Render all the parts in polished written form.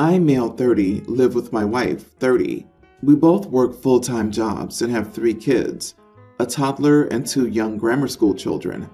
I, male 30, live with my wife, 30. We both work full-time jobs and have 3 kids, a toddler and 2 young grammar school children.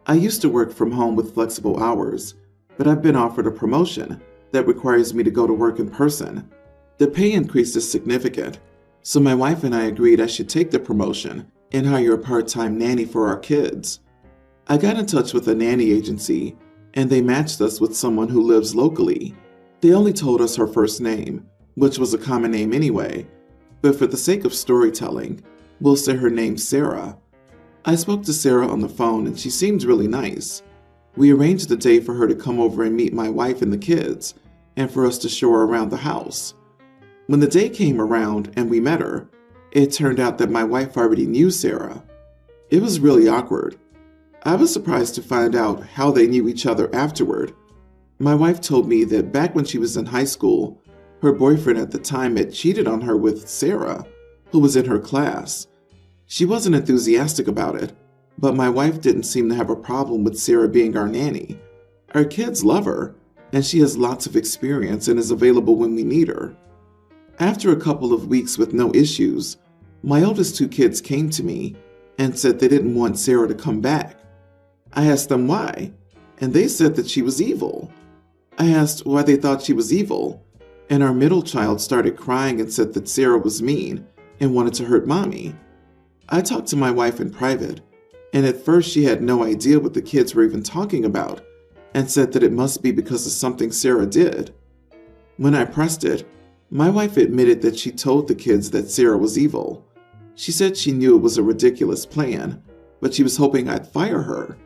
I used to work from home with flexible hours, but I've been offered a promotion that requires me to go to work in person. The pay increase is significant, so my wife and I agreed I should take the promotion and hire a part-time nanny for our kids. I got in touch with a nanny agency, and they matched us with someone who lives locally. They only told us her first name, which was a common name anyway, but for the sake of storytelling, we'll say her name's Sarah. I spoke to Sarah on the phone and she seemed really nice. We arranged a day for her to come over and meet my wife and the kids, and for us to show her around the house. When the day came around and we met her, it turned out that my wife already knew Sarah. It was really awkward. I was surprised to find out how they knew each other afterward. My wife told me that back when she was in high school, her boyfriend at the time had cheated on her with Sarah, who was in her class. She wasn't enthusiastic about it, but my wife didn't seem to have a problem with Sarah being our nanny. Our kids love her, and she has lots of experience and is available when we need her. After a couple of weeks with no issues, my oldest 2 kids came to me and said they didn't want Sarah to come back. I asked them why, and they said that she was evil. I asked why they thought she was evil, and our middle child started crying and said that Sarah was mean and wanted to hurt mommy. I talked to my wife in private, and at first she had no idea what the kids were even talking about, and said that it must be because of something Sarah did. When I pressed it, my wife admitted that she told the kids that Sarah was evil. She said she knew it was a ridiculous plan, but she was hoping I'd fire her.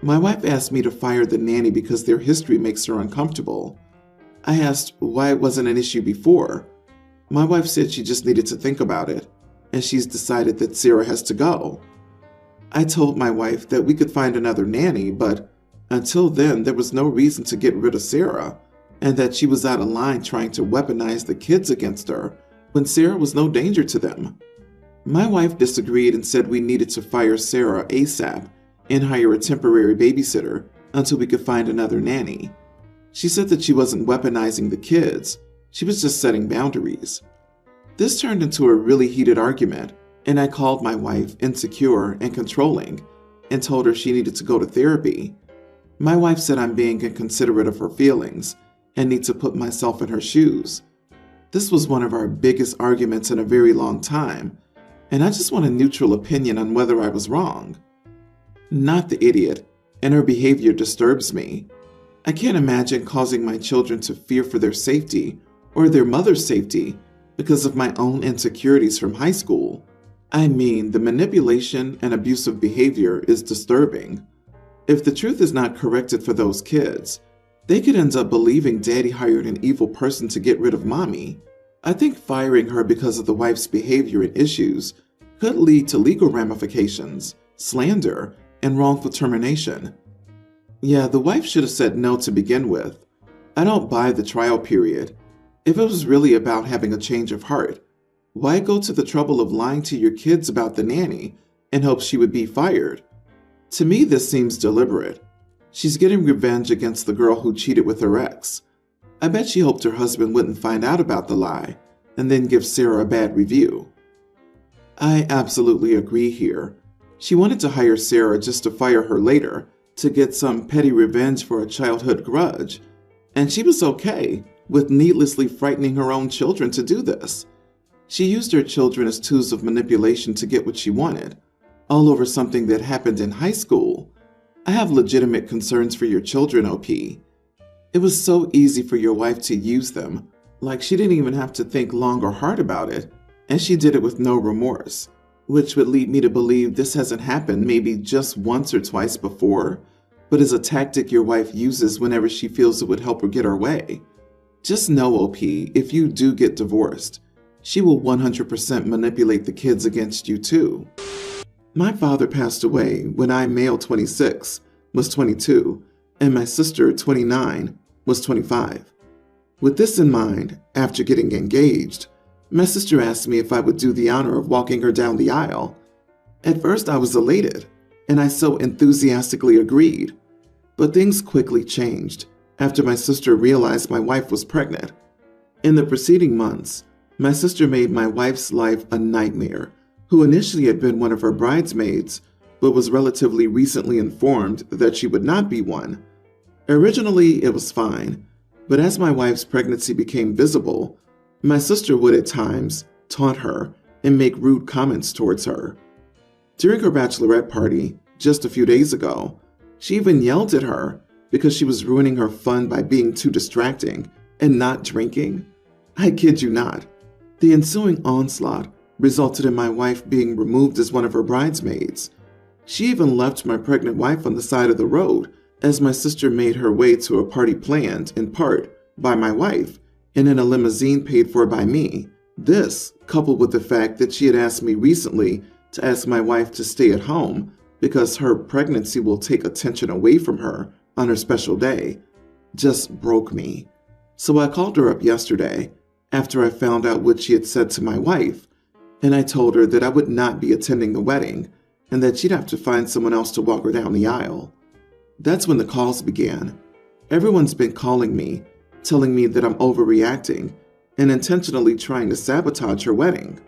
My wife asked me to fire the nanny because their history makes her uncomfortable. I asked why it wasn't an issue before. My wife said she just needed to think about it, and she's decided that Sarah has to go. I told my wife that we could find another nanny, but until then there was no reason to get rid of Sarah, and that she was out of line trying to weaponize the kids against her when Sarah was no danger to them. My wife disagreed and said we needed to fire Sarah ASAP and hire a temporary babysitter until we could find another nanny. She said that she wasn't weaponizing the kids, she was just setting boundaries. This turned into a really heated argument, and I called my wife insecure and controlling and told her she needed to go to therapy. My wife said I'm being inconsiderate of her feelings and need to put myself in her shoes. This was one of our biggest arguments in a very long time, and I just want a neutral opinion on whether I was wrong. Not the idiot, and her behavior disturbs me. I can't imagine causing my children to fear for their safety or their mother's safety because of my own insecurities from high school. I mean, the manipulation and abusive behavior is disturbing. If the truth is not corrected for those kids, they could end up believing daddy hired an evil person to get rid of mommy. I think firing her because of the wife's behavior and issues could lead to legal ramifications, slander, and wrongful termination. Yeah, the wife should have said no to begin with. I don't buy the trial period. If it was really about having a change of heart, why go to the trouble of lying to your kids about the nanny in hopes she would be fired? To me, this seems deliberate. She's getting revenge against the girl who cheated with her ex. I bet she hoped her husband wouldn't find out about the lie and then give Sarah a bad review. I absolutely agree here. She wanted to hire Sarah just to fire her later to get some petty revenge for a childhood grudge, and she was okay with needlessly frightening her own children to do this. She used her children as tools of manipulation to get what she wanted, all over something that happened in high school. I have legitimate concerns for your children, OP. It was so easy for your wife to use them, like she didn't even have to think long or hard about it, and she did it with no remorse, which would lead me to believe this hasn't happened maybe just once or twice before, but is a tactic your wife uses whenever she feels it would help her get her way. Just know, OP, if you do get divorced, she will 100% manipulate the kids against you too. My father passed away when I, male 26, was 22, and my sister, 29, was 25. With this in mind, after getting engaged, my sister asked me if I would do the honor of walking her down the aisle. At first I was elated, and I so enthusiastically agreed. But things quickly changed after my sister realized my wife was pregnant. In the preceding months, my sister made my wife's life a nightmare, who initially had been one of her bridesmaids, but was relatively recently informed that she would not be one. Originally, it was fine, but as my wife's pregnancy became visible, my sister would at times taunt her and make rude comments towards her. During her bachelorette party, just a few days ago, she even yelled at her because she was ruining her fun by being too distracting and not drinking. I kid you not. The ensuing onslaught resulted in my wife being removed as one of her bridesmaids. She even left my pregnant wife on the side of the road as my sister made her way to a party planned, in part, by my wife and in a limousine paid for by me. This, coupled with the fact that she had asked me recently to ask my wife to stay at home because her pregnancy will take attention away from her on her special day, just broke me. So I called her up yesterday after I found out what she had said to my wife, and I told her that I would not be attending the wedding and that she'd have to find someone else to walk her down the aisle. That's when the calls began. Everyone's been calling me, telling me that I'm overreacting and intentionally trying to sabotage her wedding.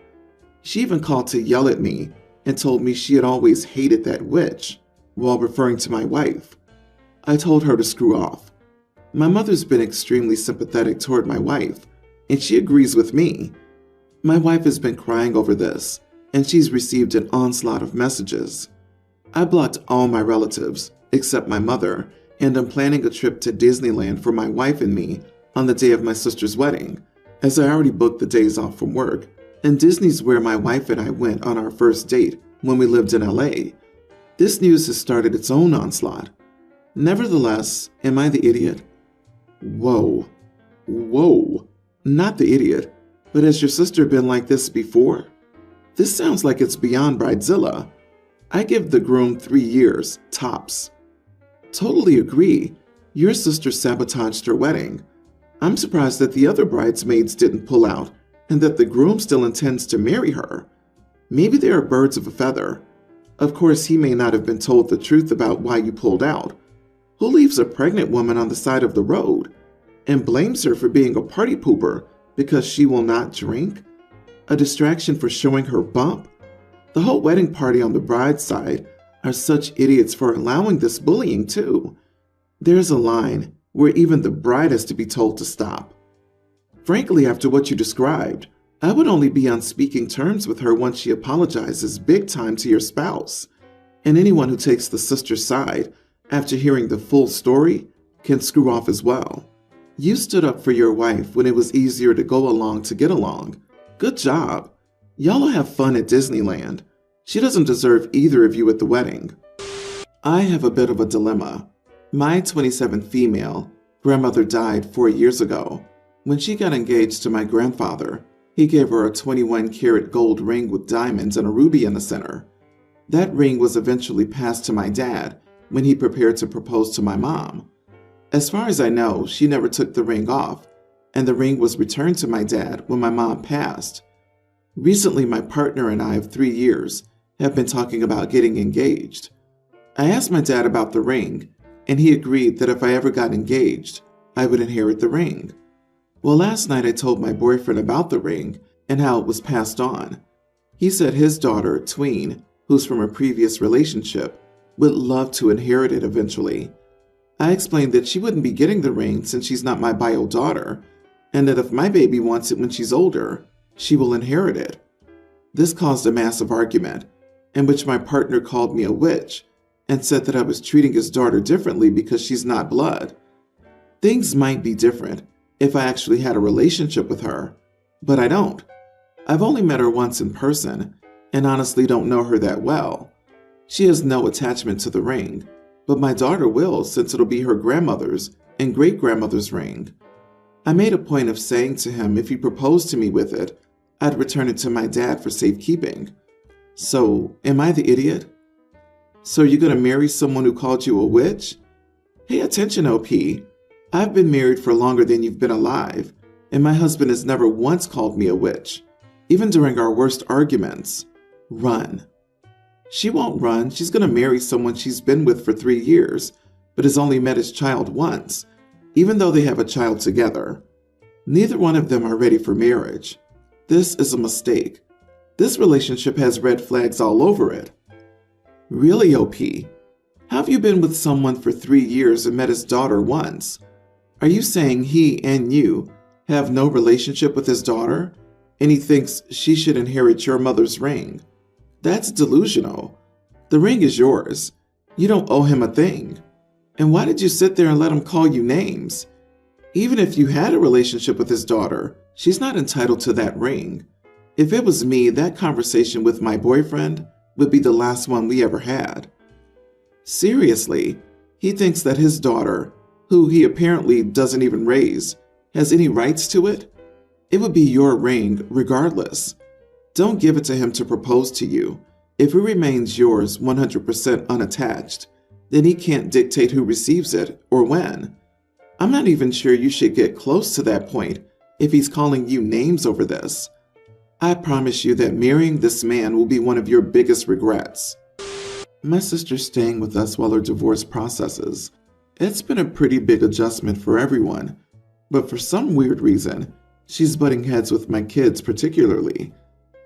She even called to yell at me and told me she had always hated that witch, while referring to my wife. I told her to screw off. My mother's been extremely sympathetic toward my wife, and she agrees with me. My wife has been crying over this, and she's received an onslaught of messages. I blocked all my relatives, except my mother, and I'm planning a trip to Disneyland for my wife and me on the day of my sister's wedding, as I already booked the days off from work, and Disney's where my wife and I went on our first date when we lived in LA. This news has started its own onslaught. Nevertheless, am I the idiot? Whoa. Not the idiot, but has your sister been like this before? This sounds like it's beyond Bridezilla. I give the groom 3 years, tops. Totally agree. Your sister sabotaged her wedding. I'm surprised that the other bridesmaids didn't pull out and that the groom still intends to marry her. Maybe they are birds of a feather. Of course, he may not have been told the truth about why you pulled out. Who leaves a pregnant woman on the side of the road and blames her for being a party pooper because she will not drink? A distraction for showing her bump? The whole wedding party on the bride's side are such idiots for allowing this bullying too. There's a line where even the bride has to be told to stop. Frankly, after what you described, I would only be on speaking terms with her once she apologizes big time to your spouse. And anyone who takes the sister's side after hearing the full story can screw off as well. You stood up for your wife when it was easier to go along to get along. Good job. Y'all will have fun at Disneyland. She doesn't deserve either of you at the wedding. I have a bit of a dilemma. My 27 female grandmother died 4 years ago. When she got engaged to my grandfather, he gave her a 21-karat gold ring with diamonds and a ruby in the center. That ring was eventually passed to my dad when he prepared to propose to my mom. As far as I know, she never took the ring off, and the ring was returned to my dad when my mom passed. Recently, my partner and I of 3 years have been talking about getting engaged. I asked my dad about the ring, and he agreed that if I ever got engaged, I would inherit the ring. Well, last night I told my boyfriend about the ring and how it was passed on. He said his daughter, Tween, who's from a previous relationship, would love to inherit it eventually. I explained that she wouldn't be getting the ring since she's not my bio daughter, and that if my baby wants it when she's older, she will inherit it. This caused a massive argument, in which my partner called me a witch and said that I was treating his daughter differently because she's not blood. Things might be different if I actually had a relationship with her, but I don't. I've only met her once in person and honestly don't know her that well. She has no attachment to the ring, but my daughter will since it'll be her grandmother's and great-grandmother's ring. I made a point of saying to him if he proposed to me with it, I'd return it to my dad for safekeeping. So, am I the idiot? So you're gonna marry someone who called you a witch? Pay attention, OP. I've been married for longer than you've been alive, and my husband has never once called me a witch, even during our worst arguments. Run. She won't run. She's gonna marry someone she's been with for 3 years, but has only met his child once, even though they have a child together. Neither one of them are ready for marriage. This is a mistake. This relationship has red flags all over it. Really, OP? Have you been with someone for 3 years and met his daughter once? Are you saying he and you have no relationship with his daughter, and he thinks she should inherit your mother's ring? That's delusional. The ring is yours. You don't owe him a thing. And why did you sit there and let him call you names? Even if you had a relationship with his daughter, she's not entitled to that ring. If it was me, that conversation with my boyfriend would be the last one we ever had. Seriously, he thinks that his daughter, who he apparently doesn't even raise, has any rights to it? It would be your ring regardless. Don't give it to him to propose to you. If it remains yours 100% unattached, then he can't dictate who receives it or when. I'm not even sure you should get close to that point if he's calling you names over this. I promise you that marrying this man will be one of your biggest regrets. My sister's staying with us while her divorce processes. It's been a pretty big adjustment for everyone, but for some weird reason, she's butting heads with my kids particularly.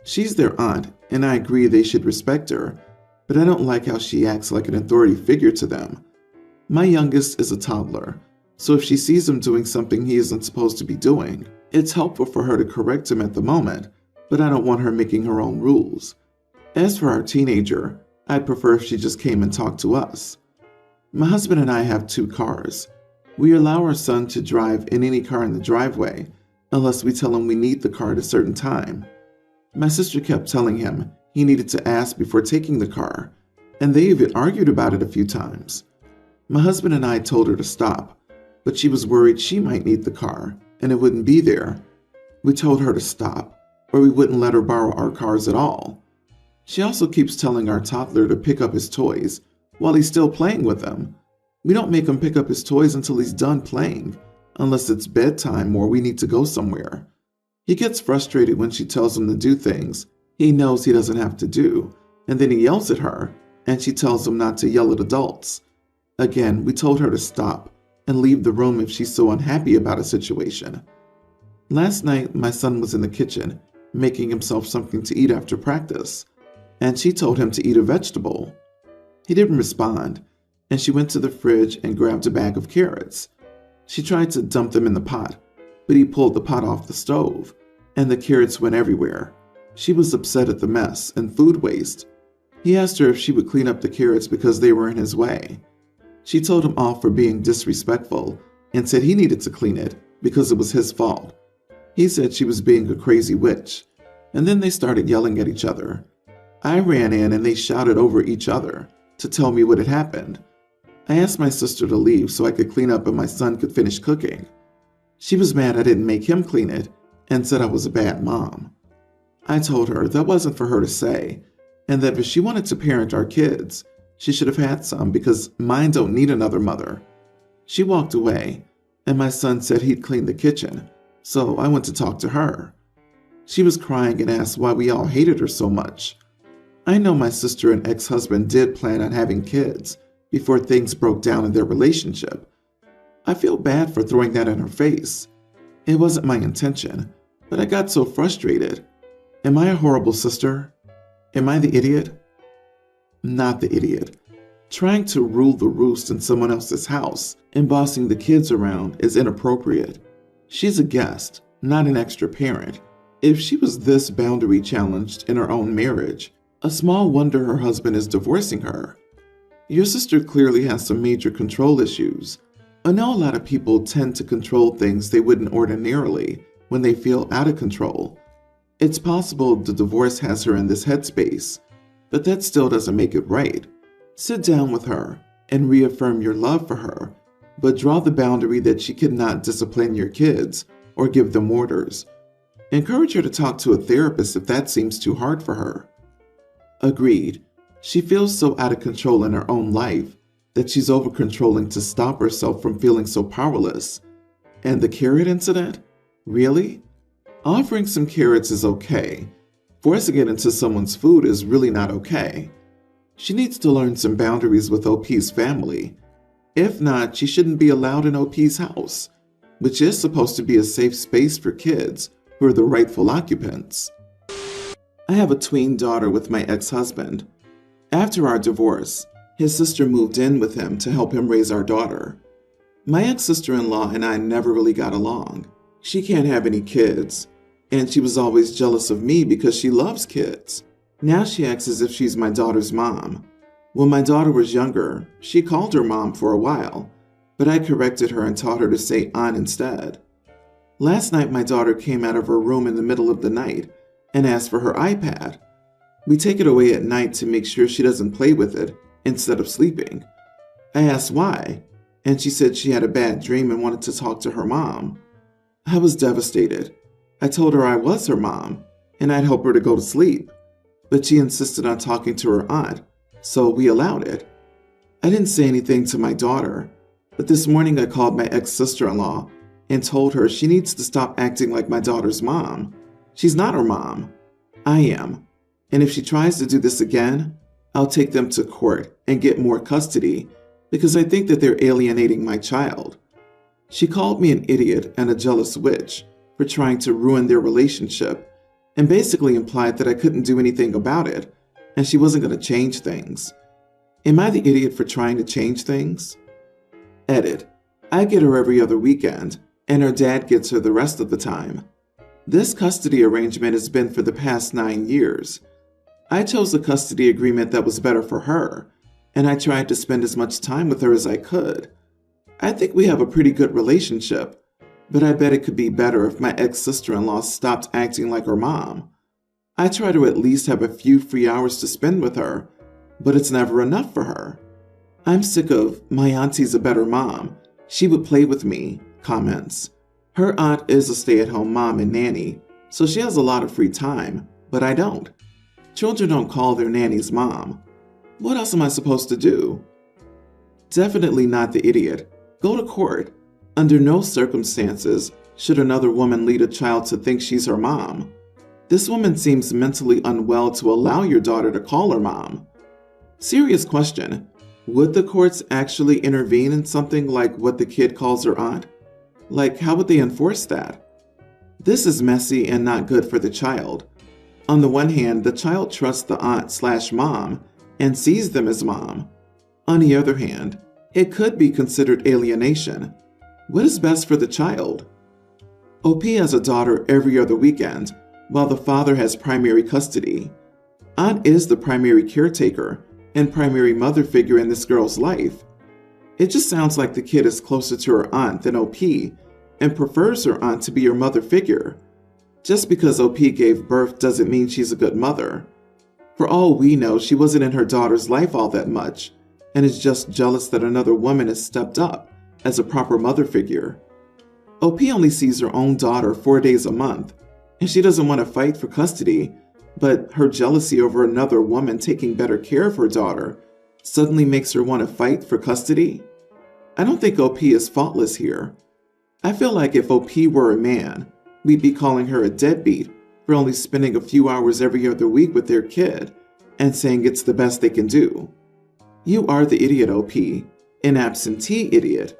She's their aunt, and I agree they should respect her, but I don't like how she acts like an authority figure to them. My youngest is a toddler, so if she sees him doing something he isn't supposed to be doing, it's helpful for her to correct him at the moment, but I don't want her making her own rules. As for our teenager, I'd prefer if she just came and talked to us. My husband and I have 2 cars. We allow our son to drive in any car in the driveway, unless we tell him we need the car at a certain time. My sister kept telling him he needed to ask before taking the car, and they even argued about it a few times. My husband and I told her to stop, but she was worried she might need the car, and it wouldn't be there. We told her to stop, or we wouldn't let her borrow our cars at all. She also keeps telling our toddler to pick up his toys while he's still playing with them. We don't make him pick up his toys until he's done playing, unless it's bedtime or we need to go somewhere. He gets frustrated when she tells him to do things he knows he doesn't have to do, and then he yells at her, and she tells him not to yell at adults. Again, we told her to stop and leave the room if she's so unhappy about a situation. Last night, my son was in the kitchen, making himself something to eat after practice, and she told him to eat a vegetable. He didn't respond, and she went to the fridge and grabbed a bag of carrots. She tried to dump them in the pot, but he pulled the pot off the stove, and the carrots went everywhere. She was upset at the mess and food waste. He asked her if she would clean up the carrots because they were in his way. She told him off for being disrespectful and said he needed to clean it because it was his fault. He said she was being a crazy witch, and then they started yelling at each other. I ran in and they shouted over each other to tell me what had happened. I asked my sister to leave so I could clean up and my son could finish cooking. She was mad I didn't make him clean it and said I was a bad mom. I told her that wasn't for her to say, and that if she wanted to parent our kids, she should have had some because mine don't need another mother. She walked away, and my son said he'd clean the kitchen, so I went to talk to her. She was crying and asked why we all hated her so much. I know my sister and ex-husband did plan on having kids before things broke down in their relationship. I feel bad for throwing that in her face. It wasn't my intention, but I got so frustrated. Am I a horrible sister? Am I the idiot? Not the idiot. Trying to rule the roost in someone else's house and bossing the kids around is inappropriate. She's a guest, not an extra parent. If she was this boundary challenged in her own marriage, a small wonder her husband is divorcing her. Your sister clearly has some major control issues. I know a lot of people tend to control things they wouldn't ordinarily when they feel out of control. It's possible the divorce has her in this headspace, but that still doesn't make it right. Sit down with her and reaffirm your love for her, but draw the boundary that she cannot discipline your kids or give them orders. Encourage her to talk to a therapist if that seems too hard for her. Agreed. She feels so out of control in her own life that she's over-controlling to stop herself from feeling so powerless. And the carrot incident? Really? Offering some carrots is okay. Forcing it into someone's food is really not okay. She needs to learn some boundaries with OP's family. If not, she shouldn't be allowed in OP's house. which is supposed to be a safe space for kids who are the rightful occupants. I have a tween daughter with my ex-husband. After our divorce, his sister moved in with him to help him raise our daughter. My ex-sister-in-law and I never really got along. She can't have any kids, and she was always jealous of me because she loves kids. Now she acts as if she's my daughter's mom. When my daughter was younger, she called her mom for a while, but I corrected her and taught her to say aunt instead. Last night, my daughter came out of her room in the middle of the night and asked for her iPad. We take it away at night to make sure she doesn't play with it instead of sleeping. I asked why, and she said she had a bad dream and wanted to talk to her mom. I was devastated. I told her I was her mom, and I'd help her to go to sleep, but she insisted on talking to her aunt, so we allowed it. I didn't say anything to my daughter, but this morning I called my ex-sister-in-law and told her she needs to stop acting like my daughter's mom. She's not her mom. I am. And if she tries to do this again, I'll take them to court and get more custody because I think that they're alienating my child. She called me an idiot and a jealous witch for trying to ruin their relationship and basically implied that I couldn't do anything about it and she wasn't going to change things. Am I the idiot for trying to change things? Edit. I get her every other weekend and her dad gets her the rest of the time. This custody arrangement has been for the past 9 years. I chose a custody agreement that was better for her, and I tried to spend as much time with her as I could. I think we have a pretty good relationship, but I bet it could be better if my ex-sister-in-law stopped acting like her mom. I try to at least have a few free hours to spend with her, but it's never enough for her. I'm sick of "my auntie's a better mom. She would play with me" comments. Her aunt is a stay-at-home mom and nanny, so she has a lot of free time, but I don't. Children don't call their nannies mom. What else am I supposed to do? Definitely not the idiot. Go to court. Under no circumstances should another woman lead a child to think she's her mom. This woman seems mentally unwell to allow your daughter to call her mom. Serious question. Would the courts actually intervene in something like what the kid calls her aunt? Like, how would they enforce that? This is messy and not good for the child. On the one hand, the child trusts the aunt/mom and sees them as mom. On the other hand, it could be considered alienation. What is best for the child? OP has a daughter every other weekend, while the father has primary custody. Aunt is the primary caretaker and primary mother figure in this girl's life. It just sounds like the kid is closer to her aunt than OP and prefers her aunt to be her mother figure. Just because OP gave birth doesn't mean she's a good mother. For all we know, she wasn't in her daughter's life all that much and is just jealous that another woman has stepped up as a proper mother figure. OP only sees her own daughter 4 days a month, and she doesn't want to fight for custody, but her jealousy over another woman taking better care of her daughter suddenly makes her want to fight for custody? I don't think OP is faultless here. I feel like if OP were a man, we'd be calling her a deadbeat for only spending a few hours every other week with their kid and saying it's the best they can do. You are the idiot, OP, an absentee idiot.